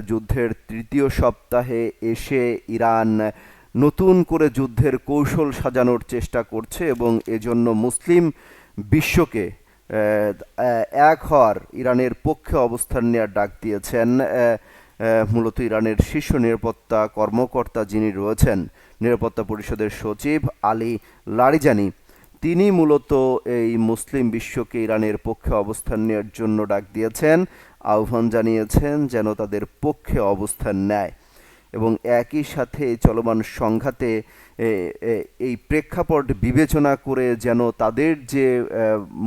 যুদ্ধের তৃতীয় সপ্তাহে এসে ইরান নতুন করে যুদ্ধের কৌশল সাজানোর চেষ্টা করছে এবং এজন্য মুসলিম বিশ্বকে এক হওয়ার ইরানের পক্ষে অবস্থান নেওয়ার ডাক দিয়েছেন মূলত ইরানের শীর্ষ নিরাপত্তা কর্মকর্তা যিনি রয়েছেন নিরাপত্তা পরিষদের সচিব আলী লারিজানি। তিনি মূলত এই মুসলিম বিশ্বকে ইরানের পক্ষে অবস্থান নেওয়ার জন্য ডাক দিয়েছেন, আহ্বান জানিয়েছেন যেন তাদের পক্ষে অবস্থান নেয় এবং একই সাথে চলমান সংঘাতে এই প্রেক্ষাপট বিবেচনা করে যেন তাদের যে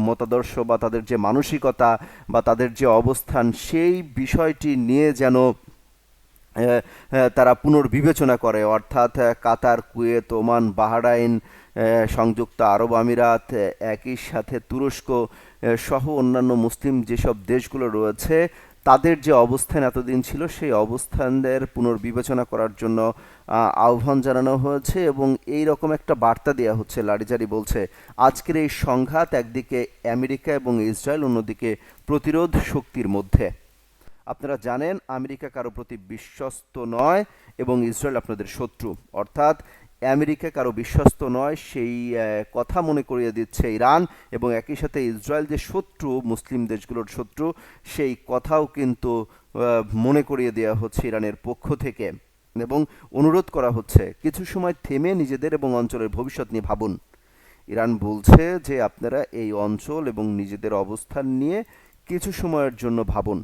মতাদর্শ বা তাদের যে মানসিকতা বা তাদের যে অবস্থান সেই বিষয়টি নিয়ে যেন তারা পুনর্বিবেচনা করে, অর্থাৎ কাতার, কুয়েত, ওমান, বাহরাইন, সংযুক্ত আরব আমিরাত, একই সাথে তুরস্ক সহ অন্যান্য মুসলিম যেসব দেশগুলো রয়েছে তাদের যে অবস্থান এতদিন ছিল সেই অবস্থানদের পুনর্বিবেচনা করার জন্য আহ্বান জানানো হয়েছে এবং এই রকম একটা বার্তা দেওয়া হচ্ছে। লারিজারি বলছে আজকের এই সংঘাত একদিকে আমেরিকা এবং ইসরায়েল, অন্যদিকে প্রতিরোধ শক্তির মধ্যে। আপনারা জানেন আমেরিকা কারো প্রতি বিশ্বস্ত নয় এবং ইসরায়েল আপনাদের শত্রু, অর্থাৎ আমেরিকা কারো বিশ্বস্ত নয় সেই কথা মনে করিয়ে দিচ্ছে ইরান এবং একই সাথে ইসরায়েল যে শত্রু, মুসলিম দেশগুলোর শত্রু, সেই কথাও কিন্তু মনে করিয়ে দেওয়া হচ্ছে ইরানের পক্ষ থেকে এবং অনুরোধ করা হচ্ছে কিছু সময় থেমে নিজেদের এবং অঞ্চলের ভবিষ্যৎ নিয়ে ভাবুন। ইরান বলছে যে আপনারা এই অঞ্চল এবং নিজেদের অবস্থান নিয়ে কিছু সময়ের জন্য ভাবুন।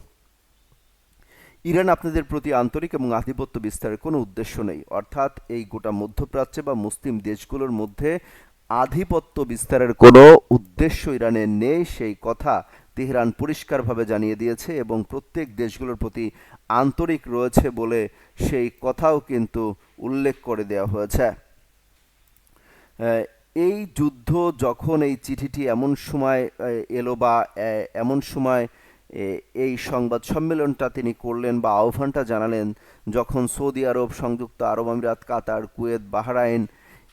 ইরান আপনাদের প্রতি আন্তরিক এবং আধিপত্য বিস্তারের কোনো উদ্দেশ্য নেই, অর্থাৎ এই গোটা মধ্যপ্রাচ্যে বা মুসলিম দেশগুলোর মধ্যে আধিপত্য বিস্তারের কোনো উদ্দেশ্য ইরানের নেই, সেই কথা তেহরান পরিষ্কারভাবে জানিয়ে দিয়েছে এবং প্রত্যেক দেশগুলোর প্রতি আন্তরিক রয়েছে বলে সেই কথাও কিন্তু উল্লেখ করে দেওয়া হয়েছে। এই যুদ্ধ যখন এই চিঠিটি এমন সময় এলো বা এমন সময় এই সংবাদ সম্মেলনটা তিনি করলেন বা আহ্বানটা জানালেন যখন সৌদি আরব, সংযুক্ত আরব আমিরাত, কাতার, কুয়েত, বাহরাইন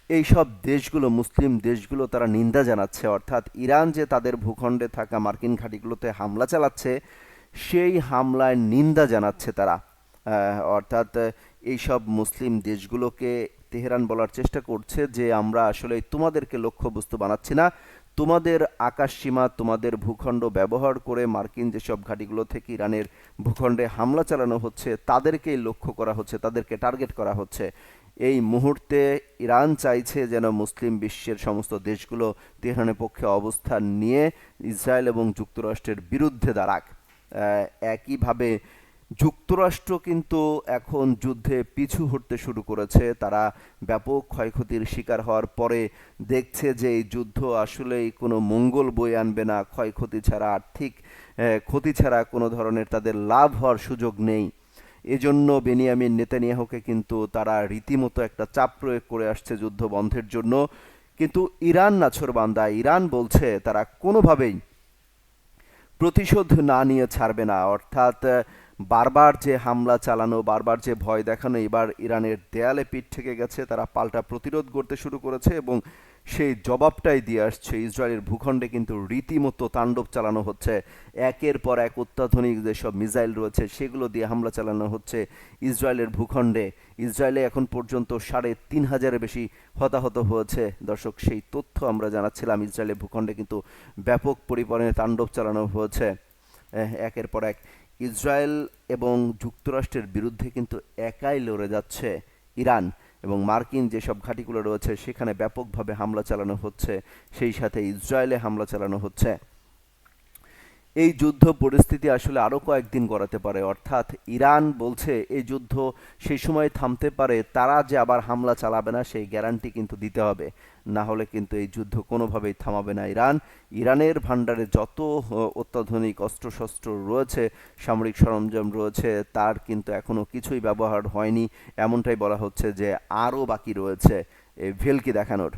এই সব দেশগুলো, মুসলিম দেশগুলো তারা নিন্দা জানাচ্ছে, অর্থাৎ ইরান যে তাদের ভূখণ্ডে থাকা মার্কিন ঘাঁটিগুলোতে হামলা চালাচ্ছে সেই হামলায় নিন্দা জানাচ্ছে তারা। অর্থাৎ এইসব মুসলিম দেশগুলোকে তেহরান বলার চেষ্টা করছে যে আমরা আসলে তোমাদেরকে লক্ষ্যবস্তু বানাচ্ছি না, তোমাদের আকাশসীমা, তোমাদের ভূখণ্ড ব্যবহার করে মার্কিন যেসব ঘাঁটিগুলো থেকে ইরানের ভূখণ্ডে হামলা চালানো হচ্ছে তাদেরকেই লক্ষ্য করা হচ্ছে, তাদেরকে টার্গেট করা হচ্ছে। এই মুহূর্তে ইরান চাইছে যেন মুসলিম বিশ্বের সমস্ত দেশগুলো তেহরানের পক্ষে অবস্থান নিয়ে ইসরায়েল এবং যুক্তরাষ্ট্রের বিরুদ্ধে দাঁড়াক। একইভাবে যুক্তরাষ্ট্র কিন্তু এখন যুদ্ধে পিছু হটতে শুরু করেছে। তারা ব্যাপক ক্ষয়ক্ষতির শিকার হওয়ার পরে দেখছে যে এই যুদ্ধ আসলেই কোনো মঙ্গল বয়ে আনবে না, ক্ষয়ক্ষতি ছাড়া, আর্থিক ক্ষতি ছাড়া কোনো ধরনের তাদের লাভ হওয়ার সুযোগ নেই। এজন্য বেনিয়ামিন নেতানিয়াহুকে কিন্তু তারা রীতিমতো একটা চাপ প্রয়োগ করে আসছে যুদ্ধ বন্ধের জন্য, কিন্তু ইরান নাছোড়বান্দা। ইরান বলছে তারা কোনোভাবেই প্রতিশোধ না নিয়ে ছাড়বে না, অর্থাৎ বারবার যে হামলা চালানো, বারবার যে ভয় দেখানো এবার ইরানের দেয়ালে পিঠ ঠেকে গেছে, তারা পাল্টা প্রতিরোধ করতে শুরু করেছে এবং সেই জবাবটাই দিয়ে আসছে। ইসরায়েলের ভূখণ্ডে কিন্তু রীতিমতো তাণ্ডব চালানো হচ্ছে, একের পর এক অত্যাধুনিক যেসব মিসাইল রয়েছে সেগুলো দিয়ে হামলা চালানো হচ্ছে ইসরায়েলের ভূখণ্ডে। ইসরায়েলে এখন পর্যন্ত ৩,৫০০-এর বেশি হতাহত হয়েছে। দর্শক, সেই তথ্য আমরা জানাচ্ছিলাম। ইসরায়েলের ভূখণ্ডে কিন্তু ব্যাপক পরিমাণে তাণ্ডব চালানো হয়েছে একের পর এক। ইসরায়েল এবং যুক্তরাষ্ট্রের বিরুদ্ধে কিন্তু একাই লড়ে যাচ্ছে ইরান এবং মার্কিন যেসব ঘাঁটিগুলো রয়েছে সেখানে ব্যাপকভাবে হামলা চালানো হচ্ছে, সেই সাথে ইসরায়েলে হামলা চালানো হচ্ছে। এই যুদ্ধ পরিস্থিতি আসলে আরও কয়েকদিন গড়াতে পারে, অর্থাৎ ইরান বলছে এই যুদ্ধ সেই সময় থামতে পারে, তারা যে আবার হামলা চালাবে না সেই গ্যারান্টি কিন্তু দিতে হবে, না হলে কিন্তু এই যুদ্ধ কোনোভাবেই থামাবে না ইরান। ইরানের ভাণ্ডারে যত অত্যাধুনিক অস্ত্রশস্ত্র রয়েছে, সামরিক সরঞ্জাম রয়েছে, তার কিন্তু এখনও কিছুই ব্যবহার হয়নি, এমনটাই বলা হচ্ছে যে আরও বাকি রয়েছে ভেলকি দেখানোর।